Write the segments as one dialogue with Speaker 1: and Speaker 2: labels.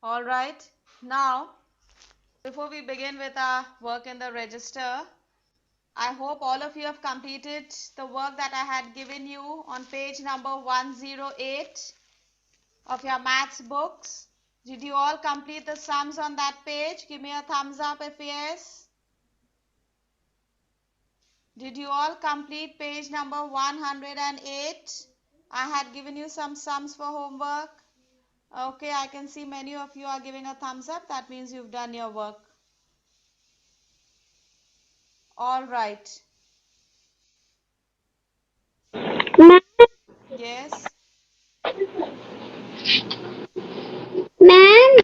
Speaker 1: All right. Now, before we begin with our work in the register, I hope all of you have completed the work that I had given you on page number 108 of your maths books. Did you all complete the sums on that page? Give me a thumbs up if yes. Did you all complete page number 108? I had given you some sums for homework. Okay, I can see many of you are giving a thumbs up. That means you've done your work. All right.
Speaker 2: Ma'am
Speaker 1: Yes.
Speaker 2: Ma'am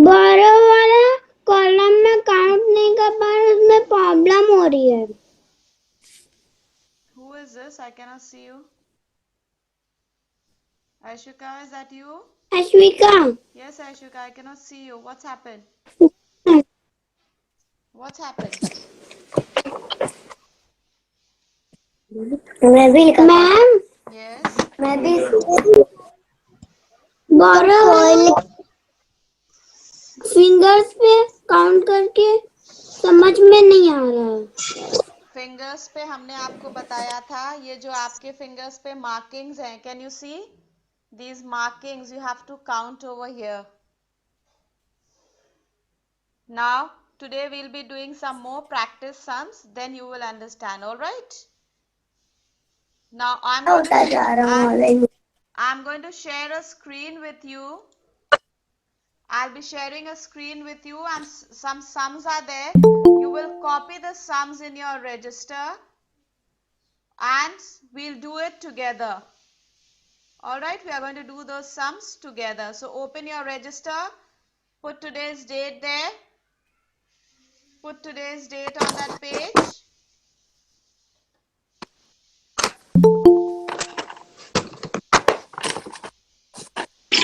Speaker 2: बारह वाला column में count नहीं कर पा रहे, उसमें problem हो रही है।
Speaker 1: Who is this? I cannot see you. Aishuka, is that you?
Speaker 2: Ashwika
Speaker 1: Yes, Aishuka, I cannot see you. What's happened? What's happened?
Speaker 2: मैं भी लिखा मैम
Speaker 1: Yes.
Speaker 2: मैं भी बारह फिंगर्स पे काउंट करके समझ में नहीं आ रहा है।
Speaker 1: फिंगर्स पे हमने आपको बताया था, ये जो आपके फिंगर्स पे मार्किंग्स हैं, can you see these markings? You have to count over here. Now, today we'll be doing some more practice sums, then you will understand, all right? Now, I'm going to share a screen with you. I'll be sharing a screen with you and some sums are there. You will copy the sums in your register and we'll do it together. Alright, we are going to do those sums together. So open your register, put today's date there, put today's date on that page.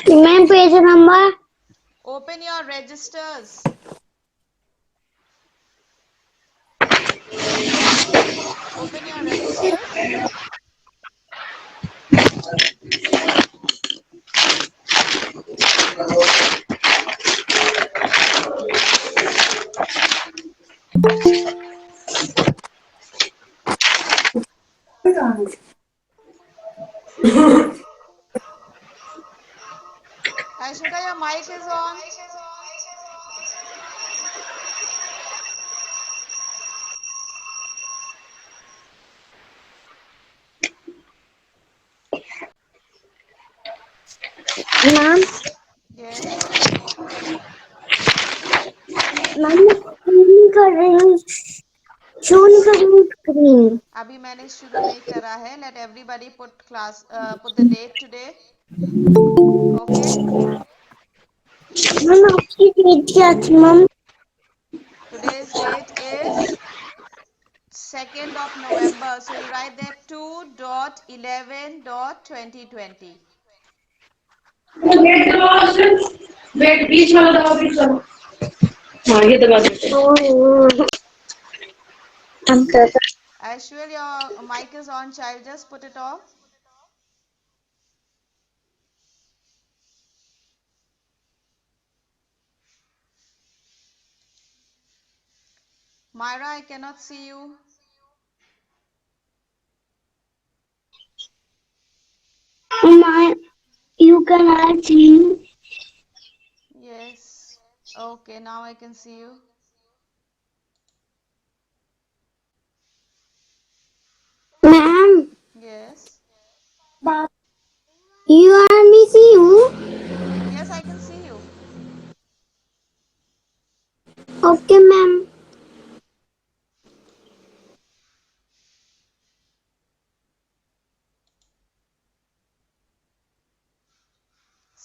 Speaker 2: Ma'am page number
Speaker 1: Open your registers. Open your registers. Aishuka, your mic is on.
Speaker 2: Ma'am
Speaker 1: Yes.
Speaker 2: Ma'am मैं नहीं कर रही हूँ, show नहीं कर रही हूँ screen.
Speaker 1: अभी मैंने शुरू नहीं करा है. Let everybody put the date today. Okay.
Speaker 2: Ma'am आपकी डेट क्या थी ma'am?
Speaker 1: Today's date is 2nd of November. So you write there 2.11.2020.
Speaker 3: Wait बीच वाला दबा बीच वाला हाँ ये दबा देते हैं
Speaker 1: Ashwil, your mic is on, child. Just put it off. Myra, I cannot see you.
Speaker 2: You can ask me.
Speaker 1: Yes. Okay, now I can see you.
Speaker 2: Ma'am,
Speaker 1: Yes.
Speaker 2: you are me see you?
Speaker 1: Yes, I can see you.
Speaker 2: Okay, ma'am.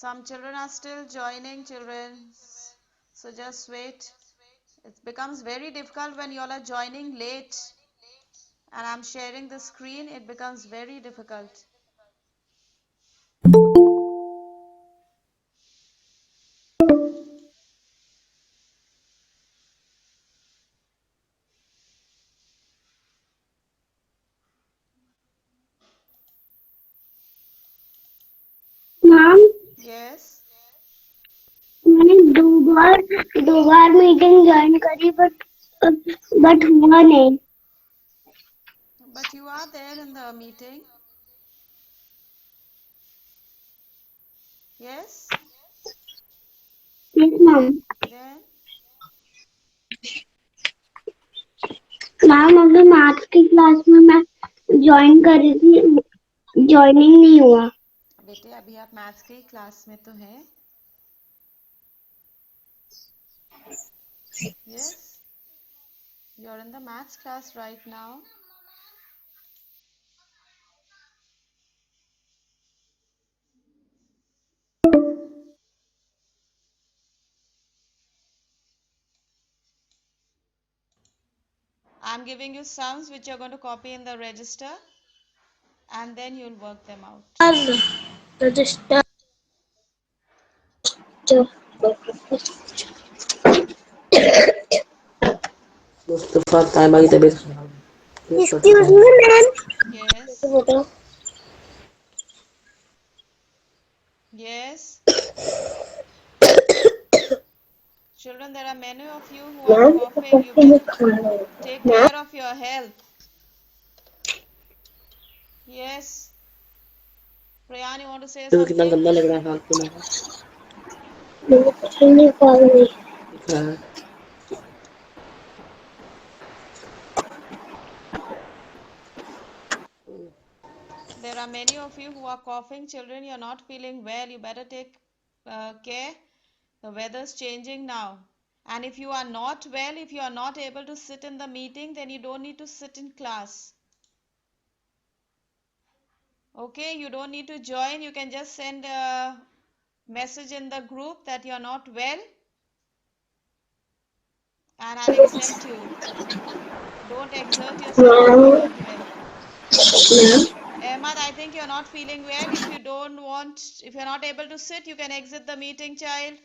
Speaker 1: Some children are still joining, children. So just wait. It becomes very difficult when you all are joining late and I'm sharing the screen. It becomes very difficult.
Speaker 2: Ma'am,
Speaker 1: Yes.
Speaker 2: दो बार meeting join करी but हुआ नहीं.
Speaker 1: But you are there in the meeting. Yes?
Speaker 2: Yes, ma'am.
Speaker 1: Then?
Speaker 2: Ma'am अभी maths की class में मैं join कर रही थी, ज्वाइनिंग नहीं हुआ.
Speaker 1: बेटे अभी आप मैथ्स की क्लास में तो हैं. Yes? You're in the maths class right now. I'm giving you sums which you're going to copy in the register and then you'll work them out.
Speaker 2: Register.
Speaker 4: Mustafa Taiba की तबीयत खराब है.
Speaker 2: Excuse me, ma'am.
Speaker 1: Yes. Yes. Children, there are many of you who are coughing. You better take care of your health. Yes. Prayan, you want to say
Speaker 4: तो कितना
Speaker 1: something?
Speaker 4: गंदा लग रहा है हाथ पे मेरा. दिख रहा है.
Speaker 1: There are many of you who are coughing. Children, you're not feeling well. You better take care. The weather's changing now. And if you are not well, if you are not able to sit in the meeting, then you don't need to sit in class. Okay, you don't need to join. You can just send a message in the group that you're not well and I'll accept you. Don't exert yourself if you're not well. Ahmad, I think you're not feeling well. If you're not able to sit, you can exit the meeting, child.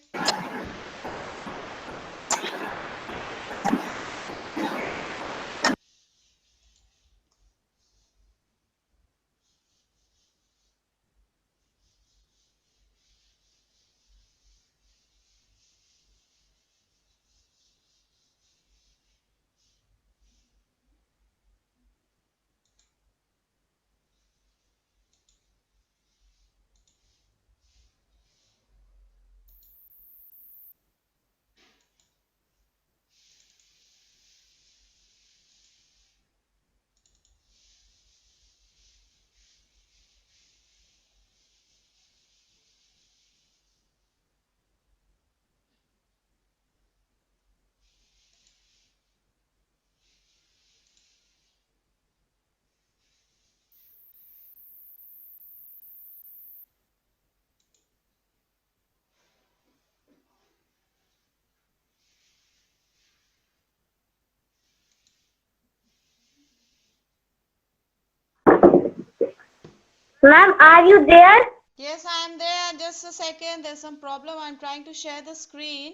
Speaker 2: Ma'am, are you there?
Speaker 1: Yes, I am there. Just a second. There's some problem. I'm trying to share the screen.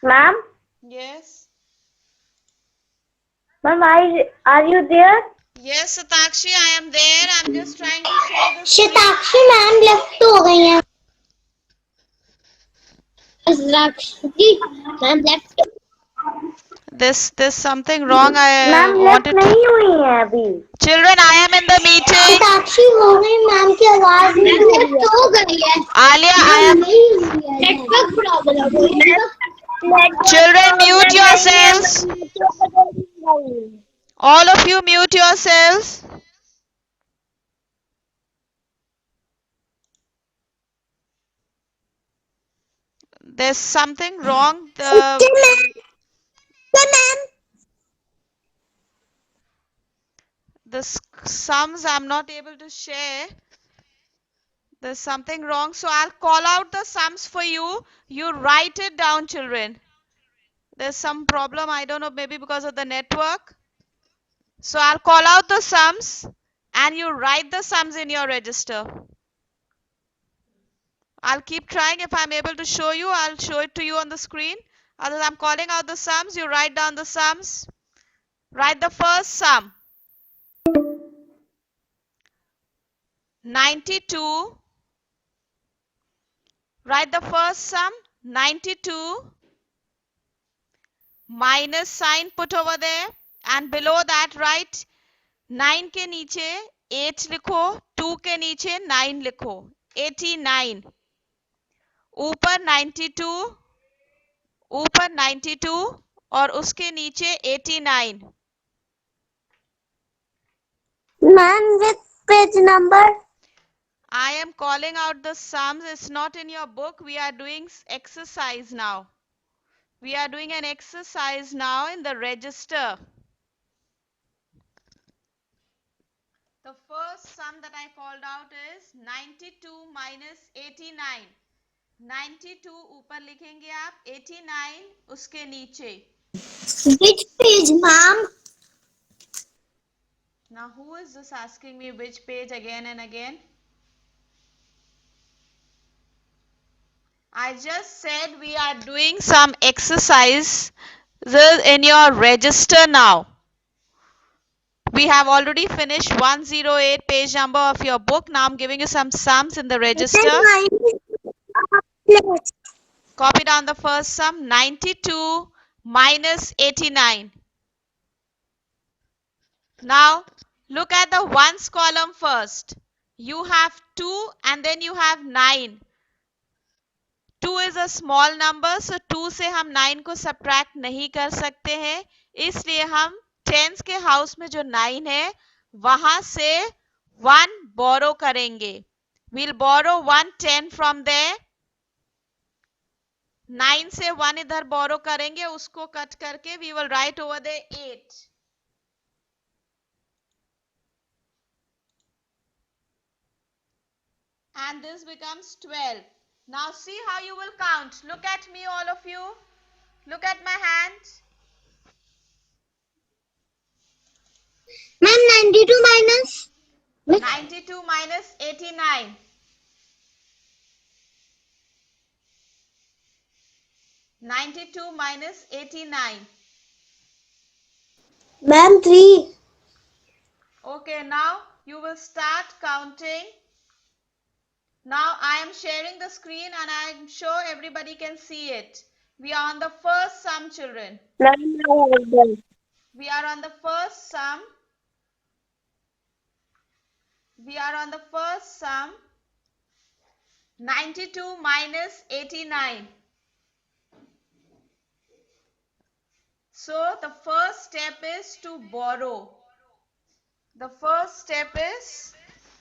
Speaker 2: Ma'am,
Speaker 1: Yes.
Speaker 2: ma'am, are you there?
Speaker 1: Yes, Satakshi, I am there. I'm just trying to share the screen.
Speaker 2: Shatakshi ma'am left हो गई हैं. Shatakshi ma'am left.
Speaker 1: There's something wrong.
Speaker 2: Ma'am
Speaker 1: I
Speaker 2: left
Speaker 1: wanted to.
Speaker 2: नहीं हुई हैं अभी.
Speaker 1: Children, I am in the meeting.
Speaker 2: Shatakshi हो गई. Ma'am की आवाज नहीं लेफ्ट हो गई है.
Speaker 1: Alia, I am.
Speaker 2: Network problem.
Speaker 1: Children, mute yourselves. All of you, mute yourselves. There's something wrong. The sums I'm not able to share. There's something wrong. So I'll call out the sums for you. You write it down, children. There's some problem. I don't know, maybe because of the network. So I'll call out the sums and you write the sums in your register. I'll keep trying. If I'm able to show you, I'll show it to you on the screen. Otherwise, I'm calling out the sums. You write down the sums. Write the first sum. 92. Write the first sum. 92 minus sign put over there and below that write 9 के नीचे 8 लिखो, 2 के नीचे 9 लिखो, 89। ऊपर 92 और उसके नीचे 89।
Speaker 2: Ma'am, with page number?
Speaker 1: I am calling out the sums. It's not in your book. We are doing exercise now. We are doing an exercise now in the register. The first sum that I called out is 92 minus 89. 92 ऊपर लिखेंगे आप, 89 उसके नीचे।
Speaker 2: Which page, ma'am?
Speaker 1: Now who is this asking me which page again and again? I just said we are doing some exercise in your register now. We have already finished 108 page number of your book. Now I'm giving you some sums in the register. Copy down the first sum, 92 minus 89. Now look at the ones column first. You have 2 and then you have 9. 2 is a small number, so 2 से हम 9 को subtract नहीं कर सकते हैं, इसलिए हम tens के हाउस में जो 9 है वहां से 1 borrow करेंगे. We'll borrow 1 10 from there. 9 से 1 इधर borrow करेंगे, उसको कट करके we will write over there 8. And this becomes 12. Now see how you will count. Look at me, all of you. Look at my hand.
Speaker 2: Ma'am, 92 minus?
Speaker 1: 92 minus 89. 92 minus 89.
Speaker 2: Ma'am, 3.
Speaker 1: Okay, now you will start counting. Now I am sharing the screen and I am sure everybody can see it. We are on the first sum, children. We are on the first sum. We are on the first sum. 92 minus 89. So the first step is to borrow. The first step is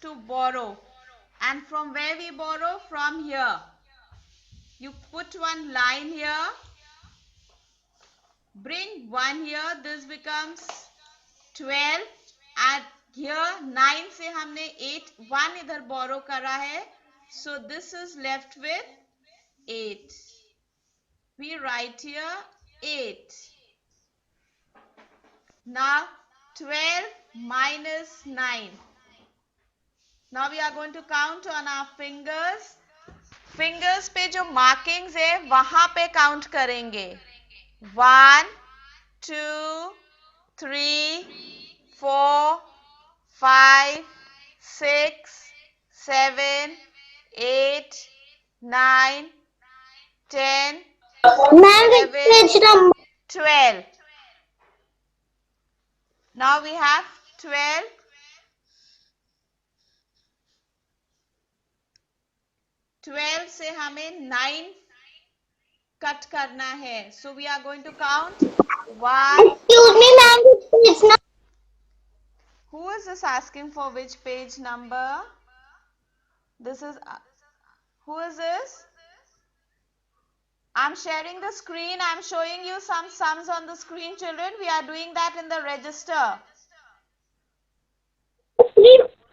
Speaker 1: to borrow. And from where we borrow? From here. You put one line here. Bring 1 here. This becomes 12. And here 9 से हमने 8 1 इधर borrow करा है. So this is left with 8. We write here 8. Now 12 minus 9. Now we are going to count on our fingers. Fingers पे जो markings है वहां पे count करेंगे. 1, 2, 3, 4, 5, 6, 7, 8, 9, 10,
Speaker 2: Ma'am, with page
Speaker 1: 11,
Speaker 2: number?
Speaker 1: 12. Now we have 12. 12 से हमें 9 कट करना है. So we are going to count 1.
Speaker 2: Excuse me, ma'am, with page number?
Speaker 1: Who is this asking for which page number? This is who is this? I'm sharing the screen. I'm showing you some sums on the screen, children. We are doing that in the register.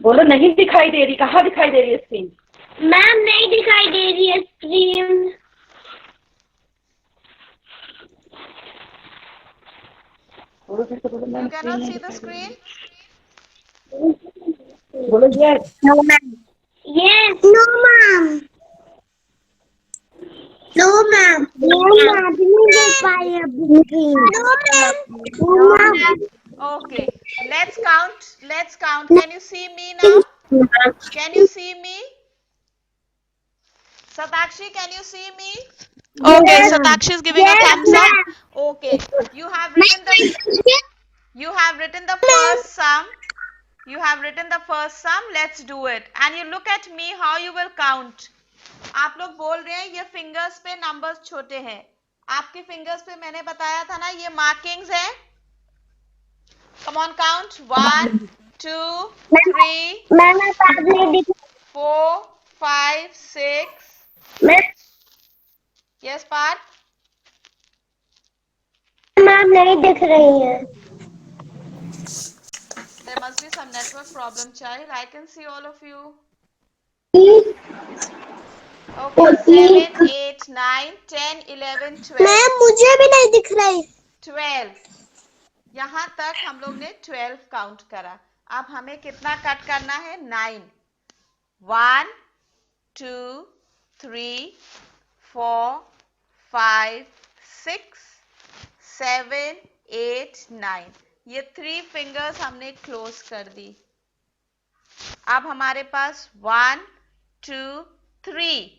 Speaker 3: बोलो नहीं दिखाई दे रही, कहाँ दिखाई दे रही है screen?
Speaker 2: Ma'am नहीं दिखाई दे रही है screen.
Speaker 1: You cannot see the screen?
Speaker 3: बोलो yes.
Speaker 2: No, ma'am. Yes. No, ma'am. No, ma'am. No, ma'am. नहीं देख पाई अभी screen. No, ma'am. No, ma'am.
Speaker 1: Okay. Let's count. Let's count. Can you see me now? Can you see me? Satakshi, can you see me? Okay,
Speaker 2: Yes.
Speaker 1: Satakshi is giving a
Speaker 2: Yes,
Speaker 1: thumbs up.
Speaker 2: ma'am.
Speaker 1: Okay, you have written the first sum. You have written the first sum. Let's do it. And you look at me how you will count. आप लोग बोल रहे हैं ये fingers पे numbers छोटे हैं. आपके फिंगर्स पे मैंने बताया था ना ये मार्किंग्स है. Come on, count. 1, 2, 3,
Speaker 2: मैम आप आज नहीं दिख
Speaker 1: 4, 5, 6.
Speaker 2: Ma'am
Speaker 1: Yes, Parth.
Speaker 2: आप नहीं दिख रही हैं.
Speaker 1: There must be some network problem, child. I can see all of you. Okay, 7, 8, 9, 10, 11, 12.
Speaker 2: Ma'am मुझे भी नहीं दिख रही.
Speaker 1: 12. यहां तक हम लोग ने 12 काउंट करा. अब हमें कितना कट करना है? 9. 1, 2, 3, 4, 5, 6, 7, 8, 9. ये 3 फिंगर्स हमने क्लोज कर दी. अब हमारे पास 1, 2, 3.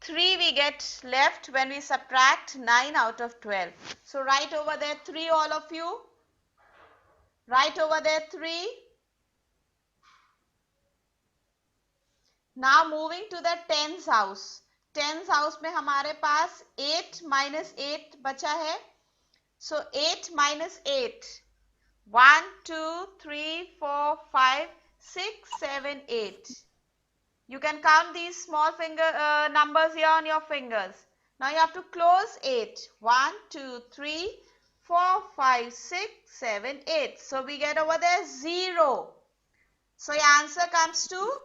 Speaker 1: 3 we get left when we subtract 9 out of 12. So write over there 3, all of you. Write over there 3. Now moving to the tens house. Tens house में हमारे पास 8 minus 8 बचा है. So 8 minus 8. 1, 2, 3, 4, 5, 6, 7, 8. You can count these small finger numbers here on your fingers. Now you have to close 8. 1, 2, 3, 4, 5, 6, 7, 8. So we get over there 0. So your answer comes to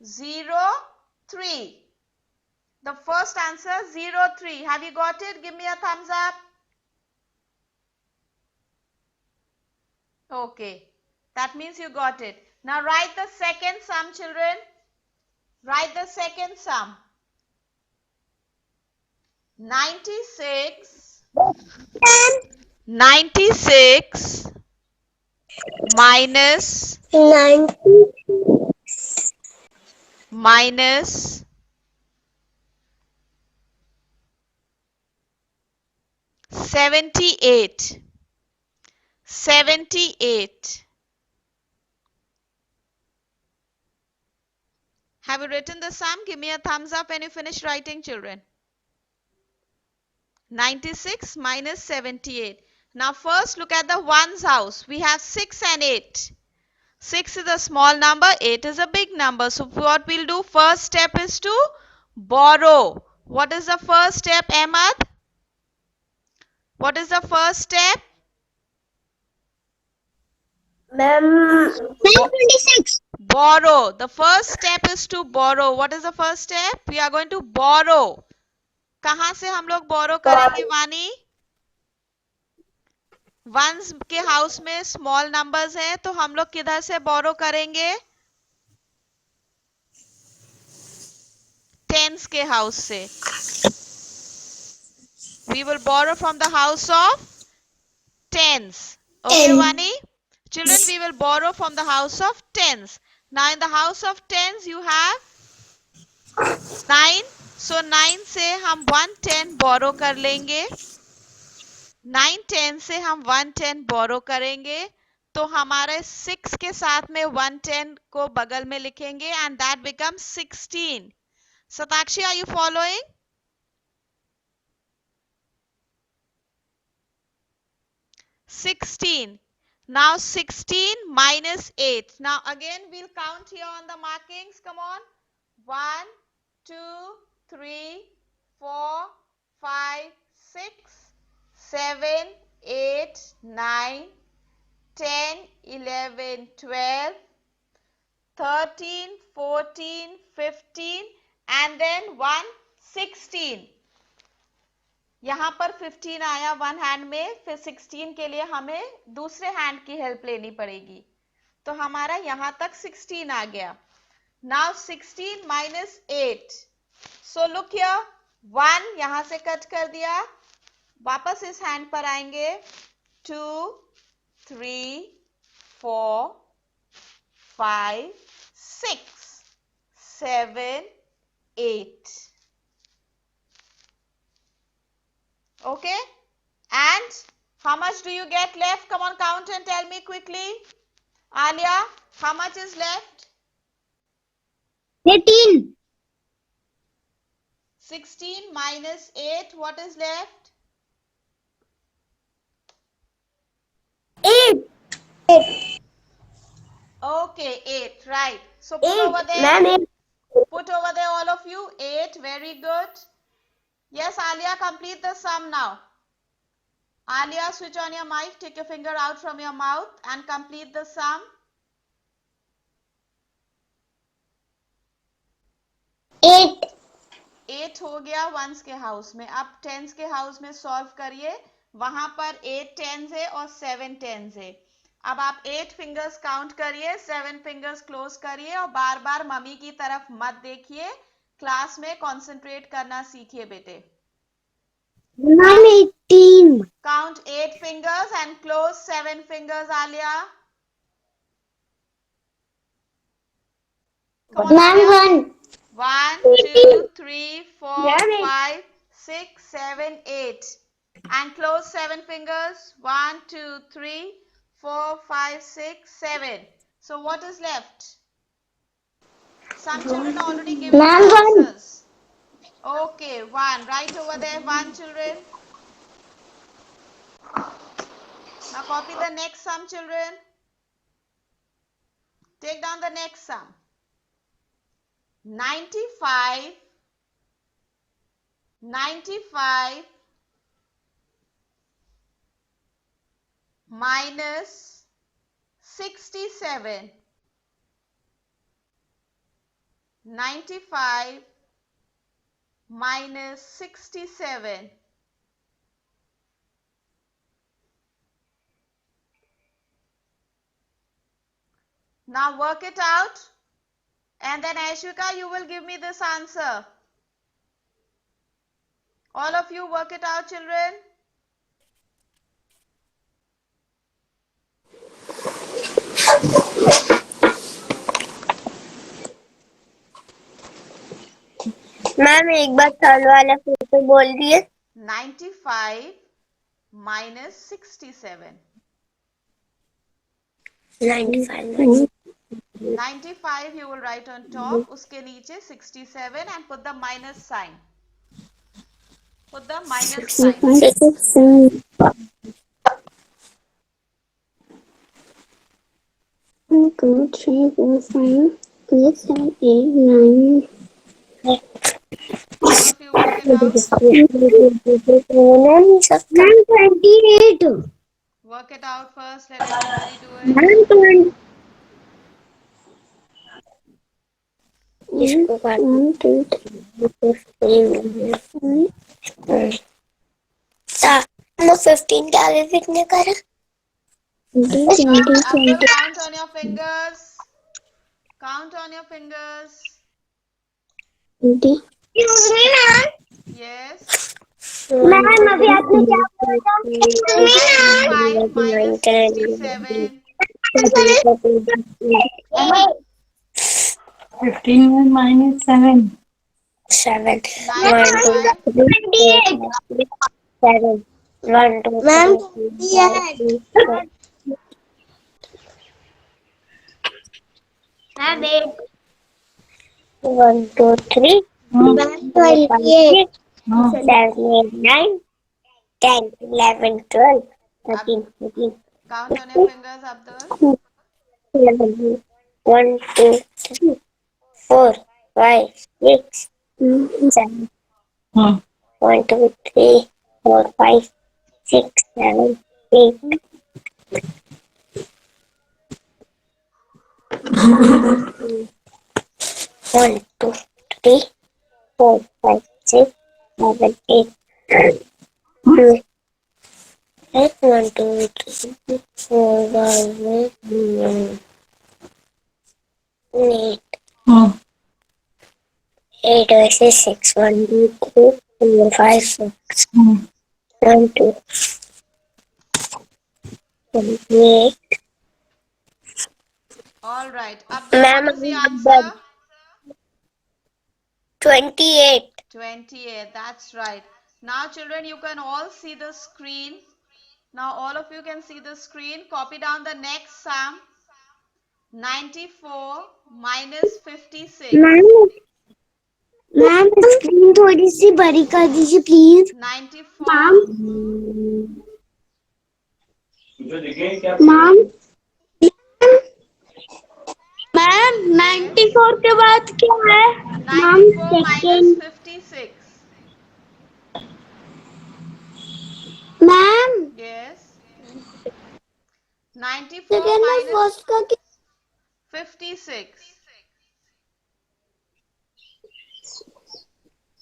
Speaker 1: 0, 3. The first answer 0, 3. Have you got it? Give me a thumbs up. Okay. That means you got it. Now write the second sum, children. Write the second sum. 96 minus 78. 78. Have you written the sum? Give me a thumbs up when you finish writing, children. 96 minus 78. Now first look at the ones house. We have 6 and 8. 6 is a small number, 8 is a big number. So what we'll do, first step is to borrow. What is the first step, Ahmad? What is the first step?
Speaker 2: Ma'am 26.
Speaker 1: Borrow. The first step is to borrow. What is the first step? We are going to borrow. कहां से हम लोग borrow करेंगे, वानी? Once के house में small numbers हैं तो हम लोग किधर से बोरो करेंगे? टेंस के हाउस से. We will borrow from the house of tens. Okay, Vani? Children, we will borrow from the house of tens. Now in the house of tens you have 9. So 9 से हम 110 borrow कर लेंगे. 910 से हम 110 बोरो करेंगे तो हमारे 6 के साथ में 110 को बगल में लिखेंगे and that becomes 16. Satakshi, are you following? Now 16 minus 8. Now again we'll count here on the markings. Come on. 1, 2, 3, 4, 5, 6, 7, 8, 9, 10, 11, 12, 13, 14, 15 and then 1, 16. यहाँ पर 15 आया वन हैंड में, फिर 16 के लिए हमें दूसरे हैंड की हेल्प लेनी पड़ेगी. तो हमारा यहाँ तक 16 आ गया. Now 16 minus 8. So look here. 1 यहाँ से कट कर दिया. वापस इस हैंड पर आएंगे. 2, 3, 4, 5, 6, 7, 8. Okay? And how much do you get left? Come on, count and tell me quickly. Alia, how much is left?
Speaker 2: 18.
Speaker 1: 16 minus 8. What is left?
Speaker 2: 8. 8.
Speaker 1: Okay, 8. Right. So put over there.
Speaker 2: Ma'am, 8.
Speaker 1: Put over there, all of you. 8. Very good. Yes, Alia, complete the sum now. Alia, switch on your mic. Take your finger out from your mouth and complete the sum.
Speaker 2: 8.
Speaker 1: 8 हो गया once के house में. अब tense के house में solve करिए. वहां पर 8 टेंस है और 7 टेंस है. अब आप 8 फिंगर्स काउंट करिए, 7 फिंगर्स क्लोज करिए और बार बार मम्मी की तरफ मत देखिए. क्लास में कंसंट्रेट करना सीखिए बेटे.
Speaker 2: Ma'am, 18.
Speaker 1: Count 8 fingers and close 7 fingers, Alia. Come on,
Speaker 2: Ma'am,
Speaker 1: Alia.
Speaker 2: 1.
Speaker 1: 1, 2, 3, 4,
Speaker 2: Ma'am,
Speaker 1: 5, 6, 7, 8. And close 7 fingers. 1, 2, 3, 4, 5, 6, 7. So what is left? Some children are already giving
Speaker 2: Ma'am,
Speaker 1: the
Speaker 2: 1.
Speaker 1: answers. Okay, 1. Right over there, 1 children. Now copy the next sum, children. Take down the next sum. 95 minus 67. 95 minus 67. Now work it out. And then Ashwika, you will give me this answer. All of you work it out, children.
Speaker 2: Ma'am एक बार चालू वाला फिर से बोल दिए.
Speaker 1: 95 minus 67.
Speaker 2: 95.
Speaker 1: 95 you will write on top. Uske niche 67 and put the minus sign. Put the minus sign.
Speaker 2: 1, 2, 3, 4, 5, 6, 7, 8, 9.
Speaker 1: All of you work it out.
Speaker 2: Ma'am, 28.
Speaker 1: Work it out first. Let everybody do it.
Speaker 2: Ma'am, 20. इसको काट 1, 2, 3, 4, 15 के आगे कितने करा?
Speaker 1: Abdul, count on your fingers. Count on your fingers. Yes.
Speaker 2: Ma'am अभी आपने क्या बोला?
Speaker 1: 95 minus 67.
Speaker 5: 15 minus 7.
Speaker 2: 7.
Speaker 1: 95.
Speaker 2: 7. 1, 2, 3, 4, 5, 6. Ma'am, 8. 1, 2, 3, 4, 5, 6, 7, 8, 9, 10, 11, 12, 13, 14,
Speaker 1: Count on your fingers, Abdul.
Speaker 2: 11, 1, 2, 3, 4, 5, 6, 7. 1, 2, 3, 4, 5, 6, 7, 8. 1, 2, 3, 4, 5, 6, 7, 8. 1, 2, 3, 4, 5, 6, 8. 8 versus 6. 1, 2, 3, 4, 5, 6. 1, 2, 8.
Speaker 1: All right. Abdul,
Speaker 2: Ma'am,
Speaker 1: what is the
Speaker 2: I'm
Speaker 1: answer?
Speaker 2: done. 28.
Speaker 1: 28. That's right. Now children, you can all see the screen. Now all of you can see the screen. Copy down the next sum. 94 minus 56.
Speaker 2: Ma'am screen थोड़ी सी बड़ी कर दीजिए please
Speaker 1: 94.
Speaker 2: Ma'am ma'am 94 के बाद क्या है
Speaker 1: 94 minus 56.
Speaker 2: Ma'am
Speaker 1: Yes. 94
Speaker 2: second में
Speaker 1: minus
Speaker 2: first का
Speaker 1: 56.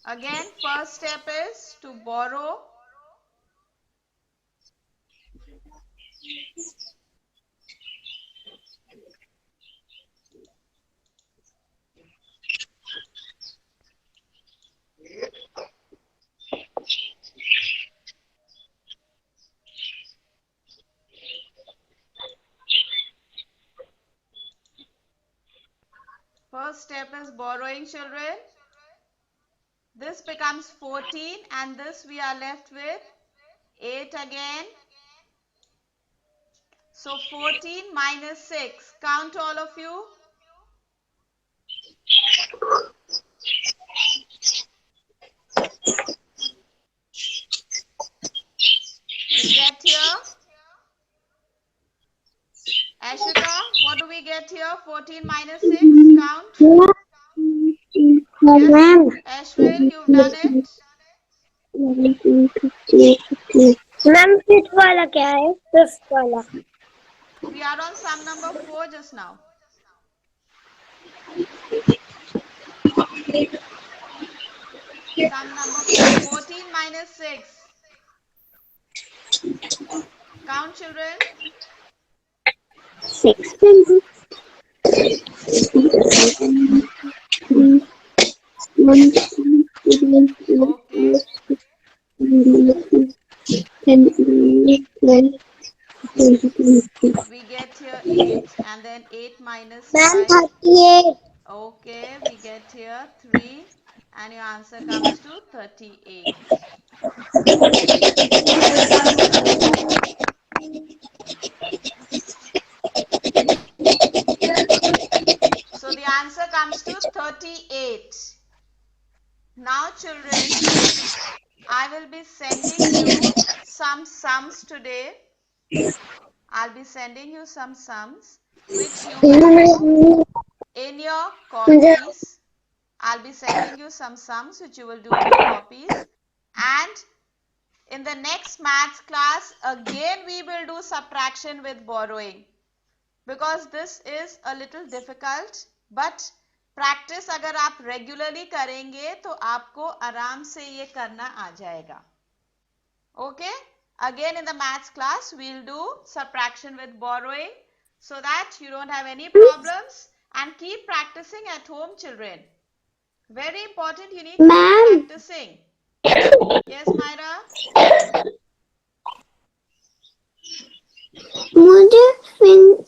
Speaker 1: Again, first step is to borrow. First step is borrowing, children. This becomes 14 and this we are left with 8 again. So 14 minus 6. Count all of you. We get here. Ashika, what do we get here? 14 minus 6. Count.
Speaker 2: Ma'am
Speaker 1: Ashwin, you've done it.
Speaker 2: Ma'am fifth वाला क्या है fifth वाला
Speaker 1: We are on sum number 4 just now. Sum number 4. 14 minus 6. Count, children.
Speaker 2: 6
Speaker 1: Okay. We get here 8 and then 8 minus
Speaker 2: ma'am
Speaker 1: 5.
Speaker 2: 38
Speaker 1: Okay, we get here 3 and your answer comes to 38. So the answer comes to 38. Now children, I will be sending you some sums today. I'll be sending you some sums which you will do in your copies. I'll be sending you some sums which you will do in your copies. And in the next maths class, again we will do subtraction with borrowing. Because this is a little difficult, but practice अगर आप regularly करेंगे तो आपको आराम से ये करना आ जाएगा. Okay? Again in the maths class, we'll do subtraction with borrowing so that you don't have any problems, and keep practicing at home, children. Very important, you need to keep practicing. Yes, Myra?
Speaker 2: मुझे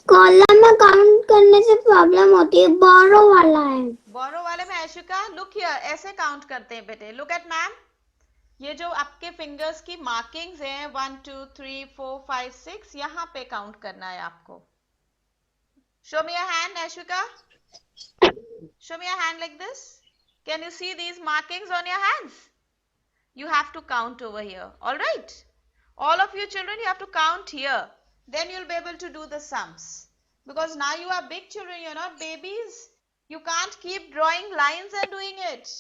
Speaker 2: column में count करने से problem होती है बोरो वाला है
Speaker 1: बोरो वाले में आशिका लुक हियर ऐसे काउंट करते हैं बेटे लुक एट मैम ये जो आपके फिंगर्स की मार्किंग्स हैं 1 2 3 4 5 6 यहाँ पे काउंट करना है आपको show me your hand Ashika show me your hand like this can you see these markings on your hands you have to count over here all right all of you children you have to count here then you'll be able to do the sums because now you are big children you're not babies you can't keep drawing lines and doing it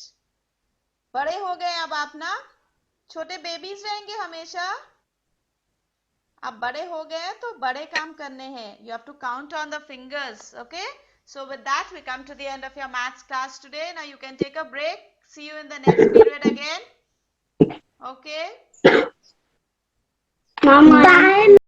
Speaker 1: बड़े हो गए अब आप ना छोटे babies रहेंगे हमेशा अब बड़े हो गए तो बड़े काम करने हैं you have to count on the fingers okay so with that we come to the end of your maths class today now you can take a break see you in the next period again okay
Speaker 2: Bye.